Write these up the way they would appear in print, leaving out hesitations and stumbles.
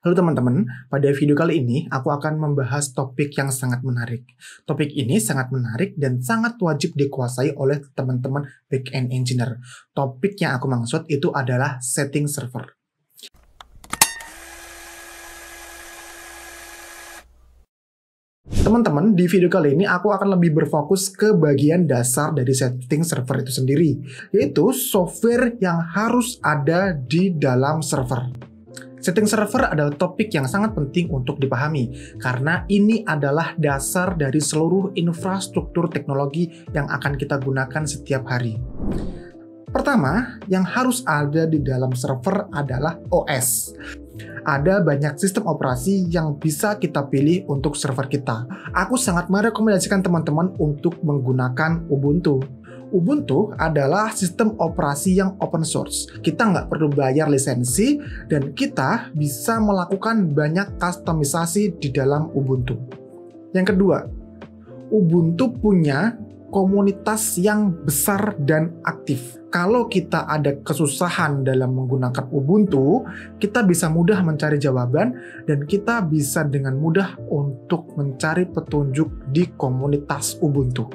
Halo teman-teman, pada video kali ini aku akan membahas topik yang sangat menarik. Topik ini sangat menarik dan sangat wajib dikuasai oleh teman-teman back-end engineer. Topik yang aku maksud itu adalah setting server. Teman-teman, di video kali ini aku akan lebih berfokus ke bagian dasar dari setting server itu sendiri, yaitu software yang harus ada di dalam server. Setting server adalah topik yang sangat penting untuk dipahami, karena ini adalah dasar dari seluruh infrastruktur teknologi yang akan kita gunakan setiap hari. Pertama, yang harus ada di dalam server adalah OS. Ada banyak sistem operasi yang bisa kita pilih untuk server kita. Aku sangat merekomendasikan teman-teman untuk menggunakan Ubuntu. Ubuntu adalah sistem operasi yang open source. Kita nggak perlu bayar lisensi dan kita bisa melakukan banyak kustomisasi di dalam Ubuntu. Yang kedua, Ubuntu punya komunitas yang besar dan aktif. Kalau kita ada kesusahan dalam menggunakan Ubuntu, kita bisa mudah mencari jawaban dan kita bisa dengan mudah untuk mencari petunjuk di komunitas Ubuntu.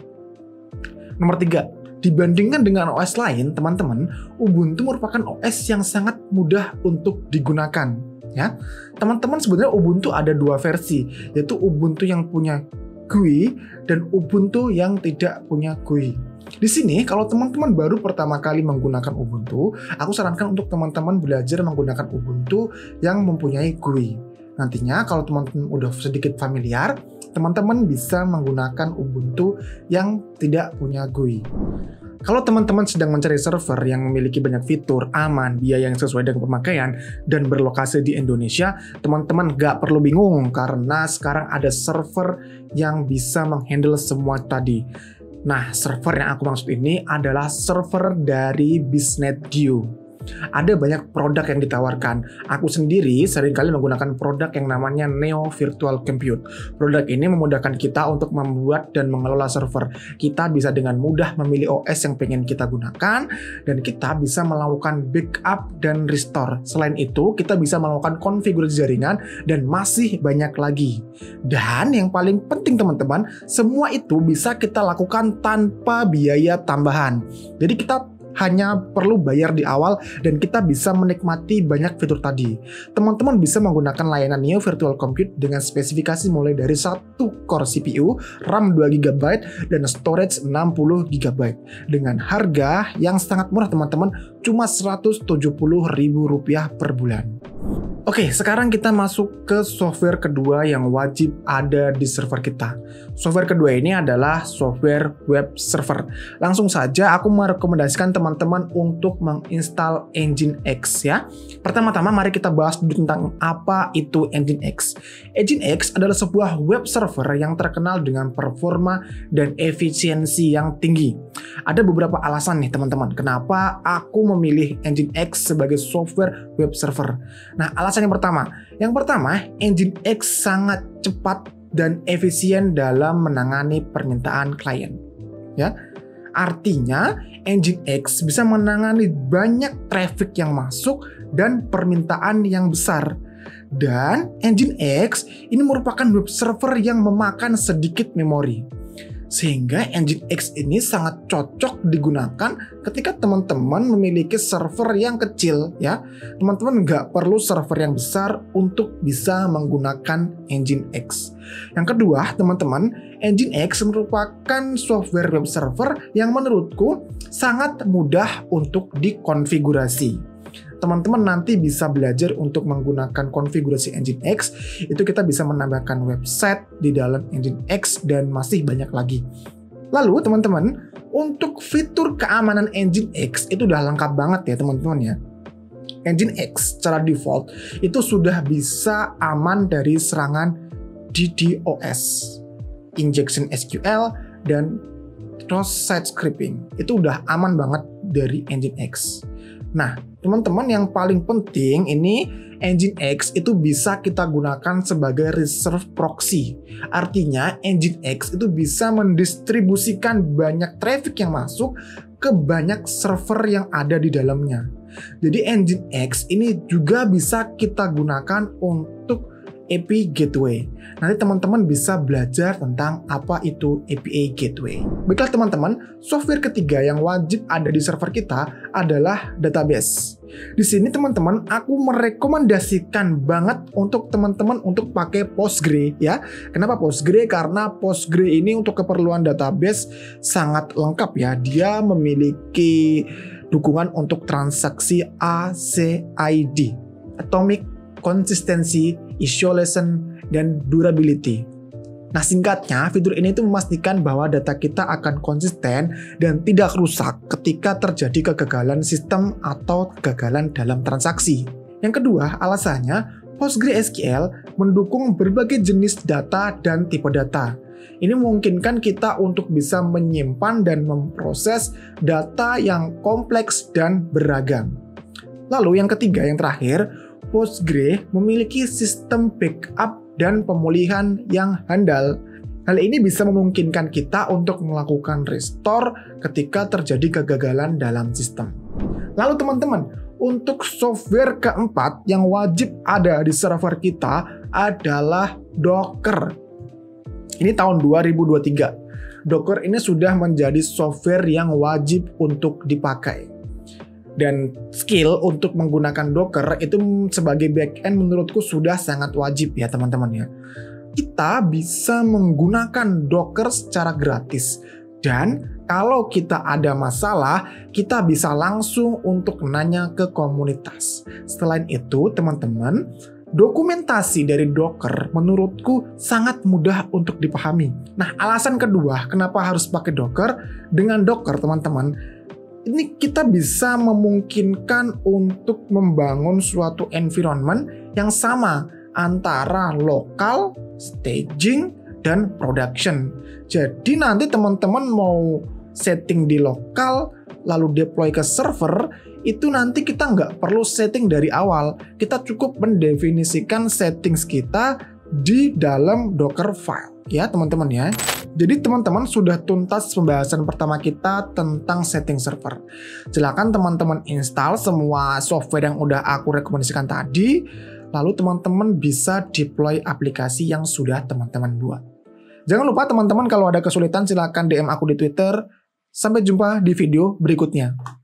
Nomor 3, dibandingkan dengan OS lain, teman-teman, Ubuntu merupakan OS yang sangat mudah untuk digunakan. Ya, teman-teman, sebenarnya Ubuntu ada dua versi, yaitu Ubuntu yang punya GUI dan Ubuntu yang tidak punya GUI. Di sini, kalau teman-teman baru pertama kali menggunakan Ubuntu, aku sarankan untuk teman-teman belajar menggunakan Ubuntu yang mempunyai GUI. Nantinya, kalau teman-teman udah sedikit familiar, teman-teman bisa menggunakan Ubuntu yang tidak punya GUI. Kalau teman-teman sedang mencari server yang memiliki banyak fitur, aman, biaya yang sesuai dengan pemakaian, dan berlokasi di Indonesia, teman-teman nggak perlu bingung karena sekarang ada server yang bisa menghandle semua tadi. Nah, server yang aku maksud ini adalah server dari BusinessDue. Ada banyak produk yang ditawarkan. Aku sendiri seringkali menggunakan produk yang namanya Neo Virtual Compute. Produk ini memudahkan kita untuk membuat dan mengelola server. Kita bisa dengan mudah memilih OS yang pengen kita gunakan, dan kita bisa melakukan backup dan restore. Selain itu, kita bisa melakukan konfigurasi jaringan dan masih banyak lagi. Dan yang paling penting teman-teman, semua itu bisa kita lakukan tanpa biaya tambahan. Jadi kita hanya perlu bayar di awal dan kita bisa menikmati banyak fitur tadi. Teman-teman bisa menggunakan layanan Neo Virtual Compute dengan spesifikasi mulai dari 1 core CPU, RAM 2GB, dan storage 60GB. Dengan harga yang sangat murah teman-teman, cuma Rp170.000 per bulan. Oke, sekarang kita masuk ke software kedua yang wajib ada di server kita. Software kedua ini adalah software web server. Langsung saja aku merekomendasikan teman-teman untuk menginstal Nginx ya. Pertama-tama mari kita bahas dulu tentang apa itu Nginx. Nginx adalah sebuah web server yang terkenal dengan performa dan efisiensi yang tinggi. Ada beberapa alasan nih teman-teman, kenapa aku memilih Nginx sebagai software web server. Nah, alasan yang pertama, Nginx sangat cepat dan efisien dalam menangani permintaan klien. Ya, artinya Nginx bisa menangani banyak traffic yang masuk dan permintaan yang besar. Dan Nginx ini merupakan web server yang memakan sedikit memori. Sehingga Nginx ini sangat cocok digunakan ketika teman-teman memiliki server yang kecil ya. Teman-teman nggak perlu server yang besar untuk bisa menggunakan Nginx. Yang kedua, teman-teman, Nginx merupakan software web server yang menurutku sangat mudah untuk dikonfigurasi. Teman-teman nanti bisa belajar untuk menggunakan konfigurasi Nginx. Itu kita bisa menambahkan website di dalam Nginx dan masih banyak lagi. Lalu teman-teman, untuk fitur keamanan Nginx itu udah lengkap banget ya teman-teman ya. Nginx secara default itu sudah bisa aman dari serangan DDoS, injection SQL, dan cross-site scripting. Itu udah aman banget dari Nginx. Nah, teman-teman, yang paling penting ini Nginx itu bisa kita gunakan sebagai reserve proxy. Artinya Nginx itu bisa mendistribusikan banyak traffic yang masuk ke banyak server yang ada di dalamnya. Jadi Nginx ini juga bisa kita gunakan untuk API Gateway. Nanti teman-teman bisa belajar tentang apa itu API Gateway. Baiklah teman-teman, software ketiga yang wajib ada di server kita adalah database. Di sini teman-teman, aku merekomendasikan banget untuk teman-teman untuk pakai Postgre ya. Kenapa Postgre? Karena Postgre ini untuk keperluan database sangat lengkap ya. Dia memiliki dukungan untuk transaksi ACID, Atomic Consistency, Isolation, dan Durability. Nah singkatnya, fitur ini itu memastikan bahwa data kita akan konsisten dan tidak rusak ketika terjadi kegagalan sistem atau kegagalan dalam transaksi. Yang kedua, alasannya PostgreSQL mendukung berbagai jenis data dan tipe data. Ini memungkinkan kita untuk bisa menyimpan dan memproses data yang kompleks dan beragam. Lalu yang ketiga, yang terakhir, Postgre memiliki sistem backup dan pemulihan yang handal. Hal ini bisa memungkinkan kita untuk melakukan restore ketika terjadi kegagalan dalam sistem. Lalu teman-teman, untuk software keempat yang wajib ada di server kita adalah Docker. Ini tahun 2023. Docker ini sudah menjadi software yang wajib untuk dipakai. Dan skill untuk menggunakan Docker itu sebagai backend menurutku sudah sangat wajib ya teman-teman ya. Kita bisa menggunakan Docker secara gratis. Dan kalau kita ada masalah, kita bisa langsung untuk nanya ke komunitas. Selain itu teman-teman, dokumentasi dari Docker menurutku sangat mudah untuk dipahami. Nah alasan kedua kenapa harus pakai Docker, dengan Docker teman-teman, ini kita bisa memungkinkan untuk membangun suatu environment yang sama antara lokal, staging, dan production. Jadi nanti teman-teman mau setting di lokal, lalu deploy ke server, itu nanti kita nggak perlu setting dari awal. Kita cukup mendefinisikan settings kita di dalam Docker file. Ya teman-teman ya. Jadi teman-teman sudah tuntas pembahasan pertama kita tentang setting server. Silakan teman-teman install semua software yang udah aku rekomendasikan tadi. Lalu teman-teman bisa deploy aplikasi yang sudah teman-teman buat. Jangan lupa teman-teman kalau ada kesulitan silakan DM aku di Twitter. Sampai jumpa di video berikutnya.